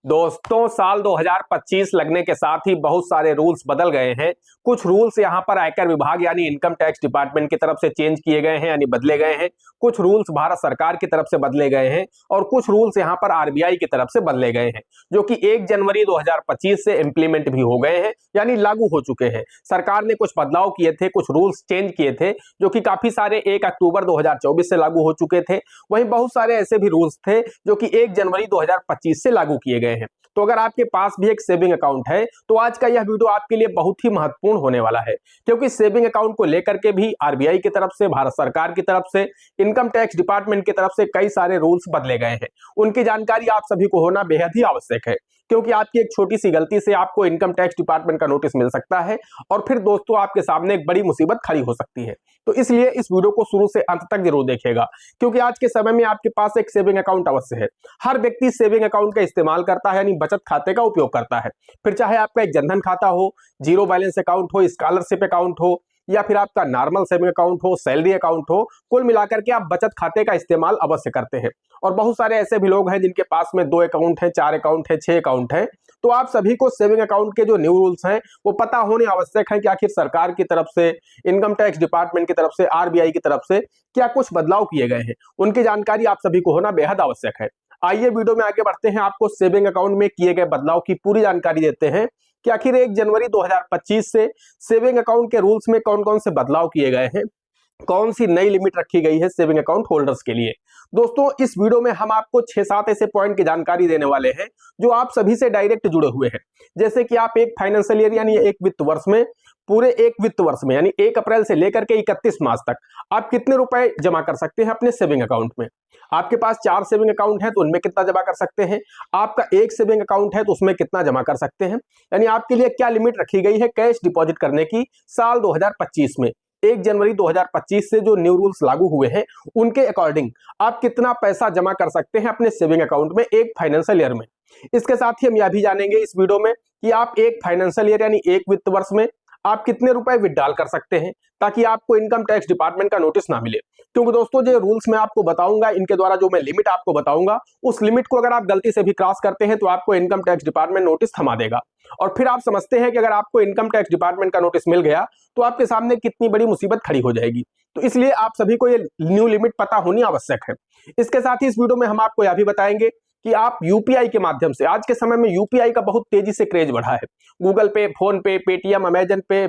दोस्तों साल 2025 लगने के साथ ही बहुत सारे रूल्स बदल गए हैं। कुछ रूल्स यहां पर आयकर विभाग यानी इनकम टैक्स डिपार्टमेंट की तरफ से चेंज किए गए हैं यानी बदले गए हैं। कुछ रूल्स भारत सरकार की तरफ से बदले गए हैं और कुछ रूल्स यहां पर आरबीआई की तरफ से बदले गए हैं, जो कि 1 जनवरी 2025 से इंप्लीमेंट भी हो गए हैं यानी लागू हो चुके हैं। सरकार ने कुछ बदलाव किए थे, कुछ रूल्स चेंज किए थे, जो कि काफी सारे 1 अक्टूबर 2024 से लागू हो चुके थे। वहीं बहुत सारे ऐसे भी रूल्स थे जो कि 1 जनवरी 2025 से लागू किए गए हैं। तो अगर आपके पास भी एक सेविंग अकाउंट है तो आज का यह वीडियो आपके लिए बहुत ही महत्वपूर्ण होने वाला है, क्योंकि सेविंग अकाउंट को लेकर के भी आरबीआई की तरफ से, भारत सरकार की तरफ से, इनकम टैक्स डिपार्टमेंट की तरफ से कई सारे रूल्स बदले गए हैं। उनकी जानकारी आप सभी को होना बेहद ही आवश्यक है, क्योंकि आपकी एक छोटी सी गलती से आपको इनकम टैक्स डिपार्टमेंट का नोटिस मिल सकता है और फिर दोस्तों आपके सामने एक बड़ी मुसीबत खड़ी हो सकती है। तो इसलिए इस वीडियो को शुरू से अंत तक जरूर देखिएगा, क्योंकि आज के समय में आपके पास एक सेविंग अकाउंट अवश्य है। हर व्यक्ति सेविंग अकाउंट का इस्तेमाल करता है यानी बचत खाते का उपयोग करता है। फिर चाहे आपका एक जनधन खाता हो, जीरो बैलेंस अकाउंट हो, स्कॉलरशिप अकाउंट हो, या फिर आपका नॉर्मल सेविंग अकाउंट हो, सैलरी अकाउंट हो, कुल मिलाकर के आप बचत खाते का इस्तेमाल अवश्य करते हैं। और बहुत सारे ऐसे भी लोग हैं जिनके पास में 2 अकाउंट है, 4 अकाउंट है, 6 अकाउंट है। तो आप सभी को सेविंग अकाउंट के जो न्यू रूल्स हैं वो पता होने आवश्यक है कि आखिर सरकार की तरफ से, इनकम टैक्स डिपार्टमेंट की तरफ से, आरबीआई की तरफ से क्या कुछ बदलाव किए गए हैं। उनकी जानकारी आप सभी को होना बेहद आवश्यक है। आइए वीडियो में आगे बढ़ते हैं, आपको सेविंग अकाउंट में किए गए बदलाव की पूरी जानकारी देते हैं कि आखिर 1 जनवरी 2025 से सेविंग अकाउंट के रूल्स में कौन कौन से बदलाव किए गए हैं, कौन सी नई लिमिट रखी गई है सेविंग अकाउंट होल्डर्स के लिए। दोस्तों इस वीडियो में हम आपको 6-7 ऐसे पॉइंट की जानकारी देने वाले हैं जो आप सभी से डायरेक्ट जुड़े हुए हैं। जैसे कि आप एक फाइनेंशियल ईयर यानी एक वित्त वर्ष में, पूरे एक वित्त वर्ष में यानी 1 अप्रैल से लेकर के 31 मार्च तक आप कितने रुपए जमा कर सकते हैं अपने सेविंग अकाउंट में। आपके पास 4 सेविंग अकाउंट है तो उनमें कितना जमा कर सकते हैं, आपका एक सेविंग अकाउंट है तो उसमें कितना जमा कर सकते हैं, यानी आपके लिए क्या लिमिट रखी गई है कैश डिपॉजिट करने की साल 2025 में। 1 जनवरी 2025 से जो न्यू रूल्स लागू हुए हैं उनके अकॉर्डिंग आप कितना पैसा जमा कर सकते हैं अपने सेविंग अकाउंट में एक फाइनेंशियल ईयर में। इसके साथ ही हम यह भी जानेंगे इस वीडियो में कि आप एक फाइनेंशियल ईयर यानी एक वित्त वर्ष में आप कितने रुपए विड्रॉल कर सकते हैं, ताकि आपको इनकम टैक्स डिपार्टमेंट का नोटिस ना मिले। क्योंकि दोस्तों जो रूल्स मैं आपको बताऊंगा, इनके द्वारा जो मैं लिमिट आपको बताऊंगा, उस लिमिट को अगर आप गलती से भी क्रॉस करते हैं तो आपको इनकम टैक्स डिपार्टमेंट नोटिस थमा देगा। और फिर आप समझते हैं कि अगर आपको इनकम टैक्स डिपार्टमेंट का नोटिस मिल गया तो आपके सामने कितनी बड़ी मुसीबत खड़ी हो जाएगी। तो इसलिए आप सभी को ये न्यू लिमिट पता होनी आवश्यक है। इसके साथ ही इस वीडियो में हम आपको यह भी बताएंगे कि आप यूपीआई के माध्यम से, आज के समय में यूपीआई का बहुत तेजी से क्रेज बढ़ा है। गूगल पे, फोन पे, पेटीएम, अमेजन पे,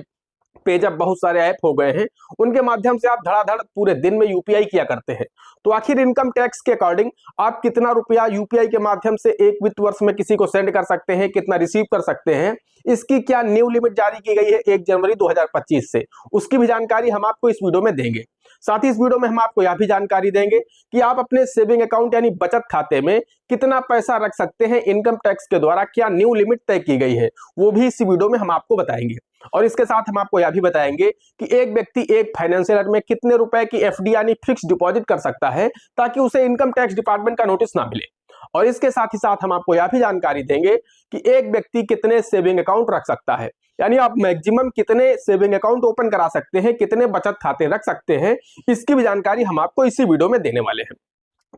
पेजअप, बहुत सारे ऐप हो गए हैं, उनके माध्यम से आप धड़ाधड़ पूरे दिन में यूपीआई किया करते हैं। तो आखिर इनकम टैक्स के अकॉर्डिंग आप कितना रुपया यूपीआई के माध्यम से एक वित्त वर्ष में किसी को सेंड कर सकते हैं, कितना रिसीव कर सकते हैं, इसकी क्या न्यू लिमिट जारी की गई है 1 जनवरी 2025 से, उसकी भी जानकारी हम आपको इस वीडियो में देंगे। साथ ही इस वीडियो में हम आपको यह भी जानकारी देंगे कि आप अपने सेविंग अकाउंट यानी बचत खाते में कितना पैसा रख सकते हैं, इनकम टैक्स के द्वारा क्या न्यू लिमिट तय की गई है, वो भी इस वीडियो में हम आपको बताएंगे। और इसके साथ हम आपको यह भी बताएंगे कि एक व्यक्ति एक फाइनेंशियल ईयर में कितने रुपए की एफडी यानी फिक्स डिपॉजिट कर सकता है ताकि उसे इनकम टैक्स डिपार्टमेंट का नोटिस ना मिले। और इसके साथ ही साथ हम आपको यह भी जानकारी देंगे कि एक व्यक्ति कितने सेविंग अकाउंट रख सकता है, यानी आप मैक्सिमम कितने सेविंग अकाउंट ओपन करा सकते हैं, कितने बचत खाते रख सकते हैं, इसकी भी जानकारी हम आपको इसी वीडियो में देने वाले हैं।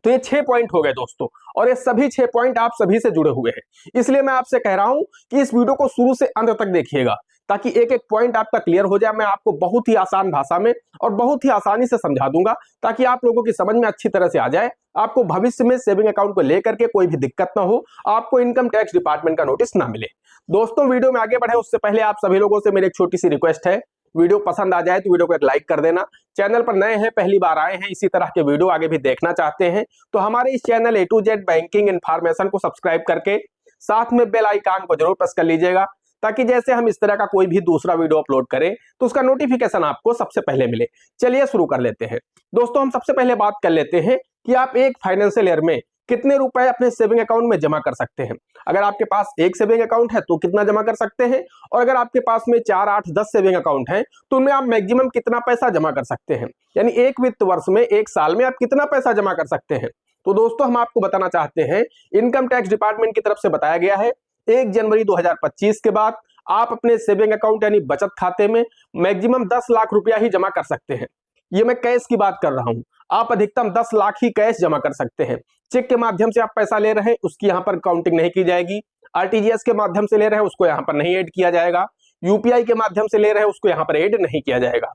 तो ये 6 पॉइंट हो गए दोस्तों, और ये सभी 6 पॉइंट आप सभी से जुड़े हुए हैं। इसलिए मैं आपसे कह रहा हूं कि इस वीडियो को शुरू से अंत तक देखिएगा, ताकि एक एक पॉइंट आपका क्लियर हो जाए। मैं आपको बहुत ही आसान भाषा में और बहुत ही आसानी से समझा दूंगा, ताकि आप लोगों की समझ में अच्छी तरह से आ जाए, आपको भविष्य में सेविंग अकाउंट को लेकर के कोई भी दिक्कत ना हो, आपको इनकम टैक्स डिपार्टमेंट का नोटिस ना मिले। दोस्तों वीडियो में आगे बढ़े उससे पहले आप सभी लोगों से मेरी एक छोटी सी रिक्वेस्ट है, वीडियो पसंद आ जाए तो वीडियो को एक लाइक कर देना। चैनल पर नए हैं, पहली बार आए हैं, इसी तरह के वीडियो आगे भी देखना चाहते हैं तो हमारे इस channel A to Z banking information को सब्सक्राइब करके साथ में बेल आइकन को जरूर प्रेस कर लीजिएगा, ताकि जैसे हम इस तरह का कोई भी दूसरा वीडियो अपलोड करें तो उसका नोटिफिकेशन आपको सबसे पहले मिले। चलिए शुरू कर लेते हैं। दोस्तों हम सबसे पहले बात कर लेते हैं कि आप एक फाइनेंशियल ईयर में कितने रुपए अपने सेविंग अकाउंट में जमा कर सकते हैं। अगर आपके पास एक सेविंग अकाउंट है तो कितना जमा कर सकते हैं, और अगर आपके पास में 4, 8, 10 सेविंग अकाउंट है तो उनमें आप मैक्सिमम कितना पैसा जमा कर सकते हैं, यानी एक वित्त वर्ष में, एक साल में आप कितना पैसा जमा कर सकते हैं। तो दोस्तों हम आपको बताना चाहते हैं, इनकम टैक्स डिपार्टमेंट की तरफ से बताया गया है 1 जनवरी 2025 के बाद आप अपने सेविंग अकाउंट यानी बचत खाते में मैक्सिमम 10 लाख रुपया ही जमा कर सकते हैं। ये मैं कैश की बात कर रहा हूं, आप अधिकतम 10 लाख ही कैश जमा कर सकते हैं। चेक के माध्यम से आप पैसा ले रहे हैं उसकी यहाँ पर काउंटिंग नहीं की जाएगी। आरटीजीएस के माध्यम से ले रहे हैं उसको यहाँ पर नहीं ऐड किया जाएगा। यूपीआई के माध्यम से ले रहे हैं उसको यहाँ पर ऐड नहीं किया जाएगा।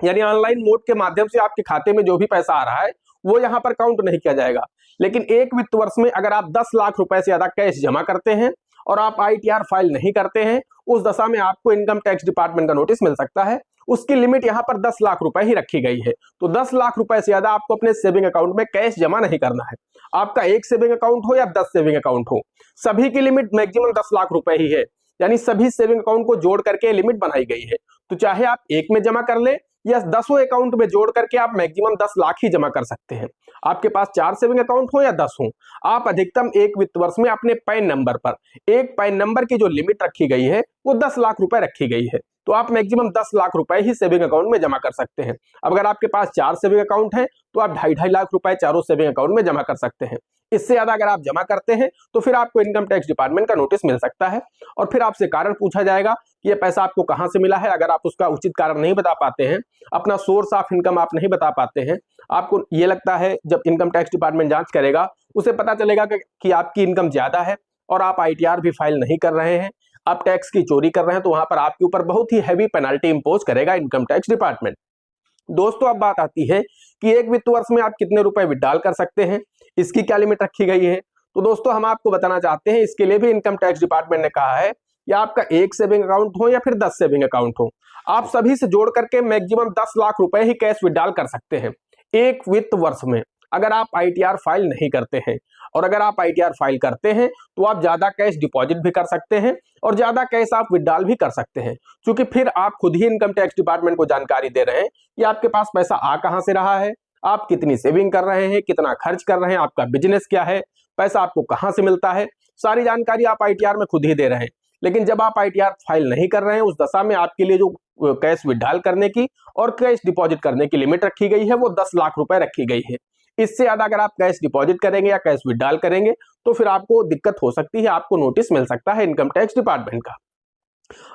यानी ऑनलाइन मोड के माध्यम से आपके खाते में जो भी पैसा आ रहा है वो यहाँ पर काउंट नहीं किया जाएगा। लेकिन एक वित्त वर्ष में अगर आप 10 लाख रुपए से ज्यादा कैश जमा करते हैं और आप आईटीआर फाइल नहीं करते हैं, उस दशा में आपको इनकम टैक्स डिपार्टमेंट का नोटिस मिल सकता है। उसकी लिमिट यहाँ पर 10 लाख रुपए ही रखी गई है। तो 10 लाख रुपए से ज्यादा आपको अपने सेविंग अकाउंट में कैश जमा नहीं करना है। आपका एक सेविंग अकाउंट हो या 10 सेविंग अकाउंट हो, सभी की लिमिट मैक्सिमम 10 लाख रुपए ही है। यानी सभी सेविंग अकाउंट को जोड़ करके लिमिट बनाई गई है। तो चाहे आप एक में जमा कर ले या 10 अकाउंट में जोड़ करके आप मैक्सिमम 10 लाख ही जमा कर सकते हैं। आपके पास 4 सेविंग अकाउंट हो या 10 हो, आप अधिकतम एक वित्त वर्ष में अपने पैन नंबर पर, एक पैन नंबर की जो लिमिट रखी गई है वो 10 लाख रुपए रखी गई है। तो आप मैक्सिमम 10 लाख रुपए ही सेविंग अकाउंट में जमा कर सकते हैं। अब अगर आपके पास 4 सेविंग अकाउंट है तो आप 2.5 लाख रुपए चारों सेविंग अकाउंट में जमा कर सकते हैं। इससे ज्यादा अगर आप जमा करते हैं तो फिर आपको इनकम टैक्स डिपार्टमेंट का नोटिस मिल सकता है और फिर आपसे कारण पूछा जाएगा कि ये पैसा आपको कहां से मिला है। अगर आप उसका उचित कारण नहीं बता पाते हैं, अपना सोर्स ऑफ इनकम आप नहीं बता पाते हैं, आपको ये लगता है जब इनकम टैक्स डिपार्टमेंट जांच करेगा उसे पता चलेगा कि आपकी इनकम ज्यादा है और आप आईटीआर भी फाइल नहीं कर रहे हैं, आप टैक्स की चोरी कर रहे हैं, तो वहां पर आपके ऊपर बहुत ही हैवी पेनल्टी इंपोज करेगा इनकम टैक्स डिपार्टमेंट। दोस्तों अब बात आती है कि एक वित्त वर्ष में आप कितने रुपए विड्रॉल कर सकते हैं, इसकी क्या लिमिट रखी गई है। तो दोस्तों हम आपको बताना चाहते हैं, इसके लिए भी इनकम टैक्स डिपार्टमेंट ने कहा है कि आपका एक सेविंग अकाउंट हो या फिर 10 सेविंग अकाउंट हो, आप सभी से जोड़ करके मैक्सिमम 10 लाख रुपए ही कैश विड्रॉल कर सकते हैं एक वित्त वर्ष में, अगर आप आईटीआर फाइल नहीं करते हैं। और अगर आप आईटीआर फाइल करते हैं तो आप ज्यादा कैश डिपॉजिट भी कर सकते हैं और ज्यादा कैश आप विड्रॉल भी कर सकते हैं, क्योंकि फिर आप खुद ही इनकम टैक्स डिपार्टमेंट को जानकारी दे रहे हैं कि आपके पास पैसा आ कहां से रहा है, आप कितनी सेविंग कर रहे हैं, कितना खर्च कर रहे हैं, आपका बिजनेस क्या है, पैसा आपको कहां से मिलता है, सारी जानकारी आप आईटीआर में खुद ही दे रहे हैं। लेकिन जब आप आईटीआर फाइल नहीं कर रहे हैं, उस दशा में आपके लिए जो कैश विड्रॉल करने की और कैश डिपॉजिट करने की लिमिट रखी गई है वो 10 लाख रुपए रखी गई है। इससे ज्यादा अगर आप कैश डिपॉजिट करेंगे या कैश विड्रॉल करेंगे तो फिर आपको दिक्कत हो सकती है, आपको नोटिस मिल सकता है इनकम टैक्स डिपार्टमेंट का।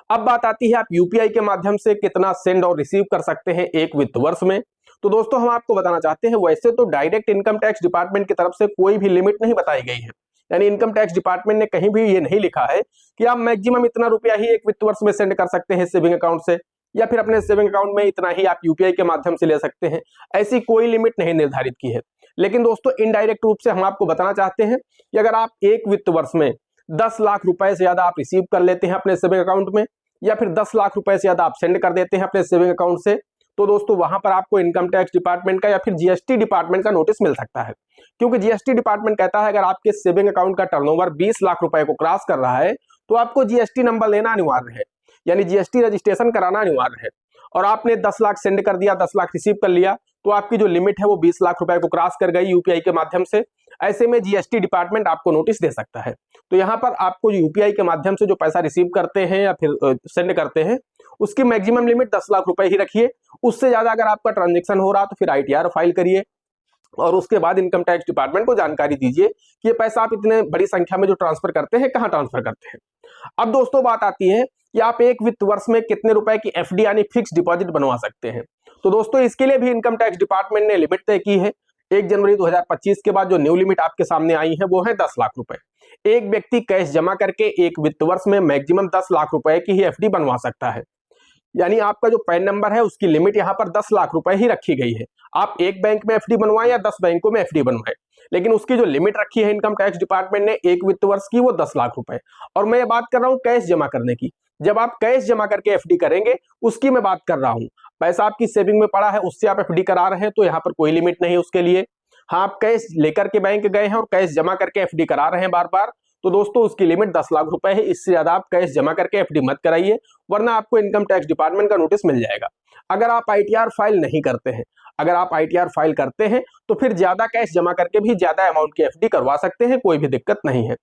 अब बात आती है आप यूपीआई के माध्यम से कितना सेंड और रिसीव कर सकते हैं एक वित्त वर्ष में। तो दोस्तों हम आपको बताना चाहते हैं, वैसे तो डायरेक्ट इनकम टैक्स डिपार्टमेंट की तरफ से कोई भी लिमिट नहीं बताई गई है। यानी इनकम टैक्स डिपार्टमेंट ने कहीं भी ये नहीं लिखा है कि आप मैक्सिमम इतना रुपया ही एक वित्त वर्ष में सेंड कर सकते हैं सेविंग अकाउंट से, या फिर अपने सेविंग अकाउंट में इतना ही आप यूपीआई के माध्यम से ले सकते हैं। ऐसी कोई लिमिट नहीं निर्धारित की है। लेकिन दोस्तों इनडायरेक्ट रूप से हम आपको बताना चाहते हैं कि अगर आप एक वित्त वर्ष में 10 लाख रुपए से ज्यादा आप रिसीव कर लेते हैं अपने सेविंग अकाउंट में, या फिर 10 लाख रुपए से ज्यादा आप सेंड कर देते हैं अपने सेविंग अकाउंट से, तो दोस्तों वहां पर आपको इनकम टैक्स डिपार्टमेंट का या फिर जीएसटी डिपार्टमेंट का नोटिस मिल सकता है। क्योंकि जीएसटी डिपार्टमेंट कहता है अगर आपके सेविंग अकाउंट का टर्नओवर 20 लाख रुपए को क्रॉस कर रहा है तो आपको जीएसटी नंबर लेना अनिवार्य है, यानी जीएसटी रजिस्ट्रेशन कराना अनिवार्य है। और आपने 10 लाख सेंड कर दिया, 10 लाख रिसीव कर लिया, तो आपकी जो लिमिट है वो 20 लाख रुपए को क्रॉस कर गई यूपीआई के माध्यम से। ऐसे में जीएसटी डिपार्टमेंट आपको नोटिस दे सकता है। तो यहाँ पर आपको यूपीआई के माध्यम से जो पैसा रिसीव करते हैं या फिर सेंड करते हैं उसकी मैक्सिमम लिमिट 10 लाख रुपए ही रखिए। उससे ज्यादा अगर आपका ट्रांजेक्शन हो रहा तो फिर आईटीआर फाइल करिए और उसके बाद इनकम टैक्स डिपार्टमेंट को जानकारी दीजिए कि ये पैसा आप इतने बड़ी संख्या में जो ट्रांसफर करते हैं कहाँ ट्रांसफर करते हैं। अब दोस्तों बात आती है कि आप एक वित्त वर्ष में कितने रुपए की एफडी यानी फिक्स डिपॉजिट बनवा सकते हैं। तो दोस्तों इसके लिए भी इनकम टैक्स डिपार्टमेंट ने लिमिट तय की है। 1 जनवरी 2025 के बाद जो न्यू लिमिट आपके सामने आई है वो है 10 लाख रुपए। एक व्यक्ति कैश जमा करके एक वित्त वर्ष में मैक्सिमम 10 लाख रुपए की ही एफडी बनवा सकता है। यानी आपका जो पैन नंबर है उसकी लिमिट यहाँ पर 10 लाख रुपए ही रखी गई है। आप एक बैंक में एफडी बनवाएं या 10 बैंकों में एफडी बनवाएं, लेकिन उसकी जो लिमिट रखी है इनकम टैक्स डिपार्टमेंट ने एक वित्त वर्ष की वो 10 लाख रुपए। और मैं ये बात कर रहा हूँ कैश जमा करने की। जब आप कैश जमा करके एफडी करेंगे उसकी मैं बात कर रहा हूँ। पैसा आपकी सेविंग में पड़ा है उससे आप एफडी करा रहे हैं तो यहाँ पर कोई लिमिट नहीं है उसके लिए। हाँ, आप कैश लेकर के बैंक गए हैं और कैश जमा करके एफडी करा रहे हैं बार बार, तो दोस्तों उसकी लिमिट 10 लाख रुपए है। इससे ज्यादा आप कैश जमा करके एफडी मत कराइए, वरना आपको इनकम टैक्स डिपार्टमेंट का नोटिस मिल जाएगा। अगर आप आईटीआर फाइल नहीं करते हैं, अगर आप आईटीआर फाइल करते हैं तो फिर ज्यादा कैश जमा करके भी ज्यादा अमाउंट की एफडी करवा सकते हैं, कोई भी दिक्कत नहीं है।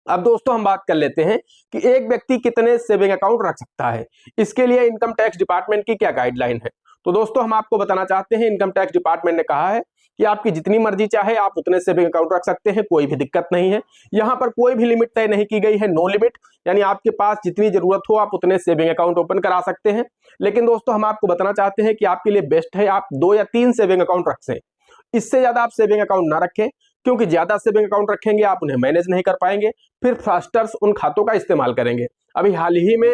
अब दोस्तों हम बात कर लेते हैं कि एक व्यक्ति कितने सेविंग अकाउंट रख सकता है। इसके लिए इनकम टैक्स डिपार्टमेंट की क्या गाइडलाइन है। तो दोस्तों हम आपको बताना चाहते हैं, इनकम टैक्स डिपार्टमेंट ने कहा है कि आपकी जितनी मर्जी चाहे आप उतने सेविंग अकाउंट रख सकते हैं, कोई भी दिक्कत नहीं है। यहाँ पर कोई भी लिमिट तय नहीं की गई है, नो लिमिट। यानी आपके पास जितनी जरूरत हो आप उतने सेविंग अकाउंट ओपन करा सकते हैं। लेकिन दोस्तों हम आपको बताना चाहते हैं कि आपके लिए बेस्ट है आप 2 या 3 सेविंग अकाउंट रखें, इससे ज्यादा आप सेविंग अकाउंट ना रखें, क्योंकि ज्यादा सेविंग अकाउंट रखेंगे आप उन्हें मैनेज नहीं कर पाएंगे, फिर फ्रॉडस्टर्स उन खातों का इस्तेमाल करेंगे। अभी हाल ही में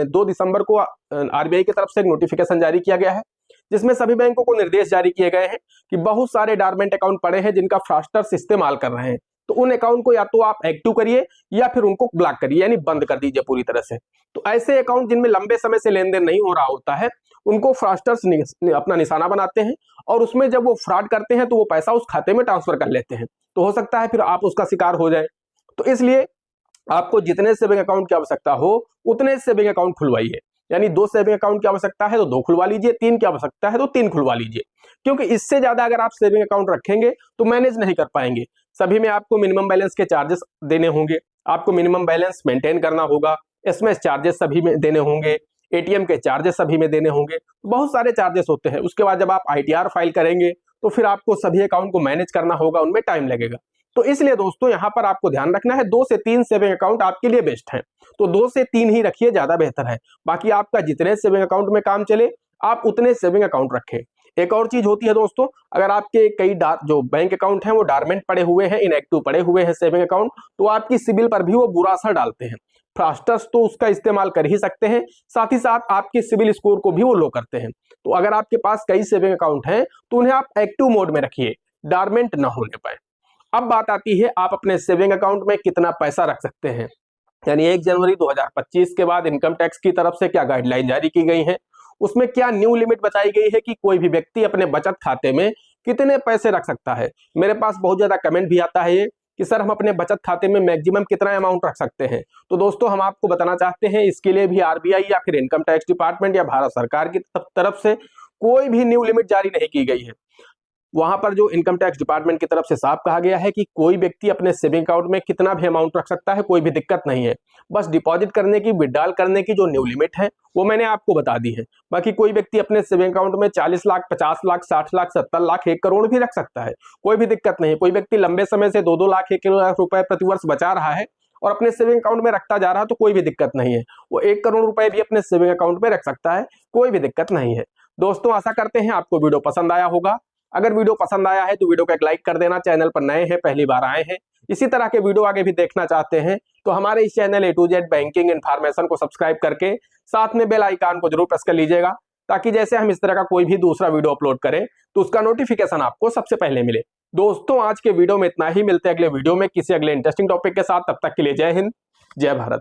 2 दिसंबर को आरबीआई की तरफ से एक नोटिफिकेशन जारी किया गया है, जिसमें सभी बैंकों को निर्देश जारी किए गए हैं कि बहुत सारे डॉर्मेंट अकाउंट पड़े हैं जिनका फ्रॉडस्टर्स इस्तेमाल कर रहे हैं, तो उन अकाउंट को या तो आप एक्टिव करिए या फिर उनको ब्लॉक करिए, यानी बंद कर दीजिए पूरी तरह से। तो ऐसे अकाउंट जिनमें लंबे समय से लेन देन नहीं हो रहा होता है, उनको फ्रॉडस्टर्स अपना निशाना बनाते हैं और उसमें जब वो फ्रॉड करते हैं तो वो पैसा उस खाते में ट्रांसफर कर लेते हैं। तो हो सकता है फिर आप उसका शिकार हो जाए। तो इसलिए आपको जितने सेविंग अकाउंट की आवश्यकता हो उतने सेविंग अकाउंट खुलवाइए, यानी 2 सेविंग अकाउंट की आवश्यकता है तो 2 खुलवा लीजिए, 3 की आवश्यकता है तो 3 खुलवा लीजिए, क्योंकि इससे ज्यादा अगर आप सेविंग अकाउंट रखेंगे तो मैनेज नहीं कर पाएंगे। सभी में आपको मिनिमम बैलेंस के चार्जेस देने होंगे, आपको मिनिमम बैलेंस मेंटेन करना होगा, एसएमएस चार्जेस सभी में देने होंगे, एटीएम के चार्जेस सभी में देने होंगे, बहुत सारे चार्जेस होते हैं। उसके बाद जब आप आईटीआर फाइल करेंगे तो फिर आपको सभी अकाउंट को मैनेज करना होगा, उनमें टाइम लगेगा। तो इसलिए दोस्तों यहाँ पर आपको ध्यान रखना है 2 से 3 सेविंग अकाउंट आपके लिए बेस्ट है, तो 2 से 3 ही रखिए, ज्यादा बेहतर है। बाकी आपका जितने सेविंग अकाउंट में काम चले आप उतने सेविंग अकाउंट रखें। एक और चीज होती है दोस्तों, अगर आपके कई जो बैंक अकाउंट हैं वो डॉर्मेंट पड़े हुए हैं, इनएक्टिव पड़े हुए हैं सेविंग अकाउंट, तो आपकी सिबिल पर भी वो बुरा असर डालते हैं। फ्रॉडस्टर्स तो उसका इस्तेमाल कर ही सकते हैं, साथ ही साथ आपके सिबिल स्कोर को भी वो लो करते हैं। तो अगर आपके पास कई सेविंग अकाउंट हैं तो उन्हें आप एक्टिव मोड में रखिए, डॉर्मेंट न होने पाए। अब बात आती है आप अपने सेविंग अकाउंट में कितना पैसा रख सकते हैं, यानी 1 जनवरी 2025 के बाद इनकम टैक्स की तरफ से क्या गाइडलाइन जारी की गई है, उसमें क्या न्यू लिमिट बताई गई है कि कोई भी व्यक्ति अपने बचत खाते में कितने पैसे रख सकता है। मेरे पास बहुत ज्यादा कमेंट भी आता है ये कि सर हम अपने बचत खाते में मैक्सिमम कितना अमाउंट रख सकते हैं। तो दोस्तों हम आपको बताना चाहते हैं इसके लिए भी आरबीआई या फिर इनकम टैक्स डिपार्टमेंट या भारत सरकार की तरफ से कोई भी न्यू लिमिट जारी नहीं की गई है। वहां पर जो इनकम टैक्स डिपार्टमेंट की तरफ से साफ कहा गया है कि कोई व्यक्ति अपने सेविंग अकाउंट में कितना भी अमाउंट रख सकता है, कोई भी दिक्कत नहीं है। बस डिपॉजिट करने की, विड्रॉल करने की जो न्यू लिमिट है वो मैंने आपको बता दी है। बाकी कोई व्यक्ति अपने सेविंग अकाउंट में 40 लाख, 50 लाख, 60 लाख, 70 लाख, 1 करोड़ भी रख सकता है, कोई भी दिक्कत नहीं। कोई व्यक्ति लंबे समय से 2-2 लाख, 1 लाख रुपए प्रतिवर्ष बचा रहा है और अपने सेविंग अकाउंट में रखता जा रहा है, तो कोई भी दिक्कत नहीं है। वो 1 करोड़ रुपए भी अपने सेविंग अकाउंट में रख सकता है, कोई भी दिक्कत नहीं है। दोस्तों आशा करते हैं आपको वीडियो पसंद आया होगा। अगर वीडियो पसंद आया है तो वीडियो को एक लाइक कर देना। चैनल पर नए हैं, पहली बार आए हैं, इसी तरह के वीडियो आगे भी देखना चाहते हैं तो हमारे इस channel A to Z banking information को सब्सक्राइब करके साथ में बेल आइकन को जरूर प्रेस कर लीजिएगा, ताकि जैसे हम इस तरह का कोई भी दूसरा वीडियो अपलोड करें तो उसका नोटिफिकेशन आपको सबसे पहले मिले। दोस्तों आज के वीडियो में इतना ही, मिलते हैं अगले वीडियो में किसी अगले इंटरेस्टिंग टॉपिक के साथ। तब तक के लिए जय हिंद, जय भारत।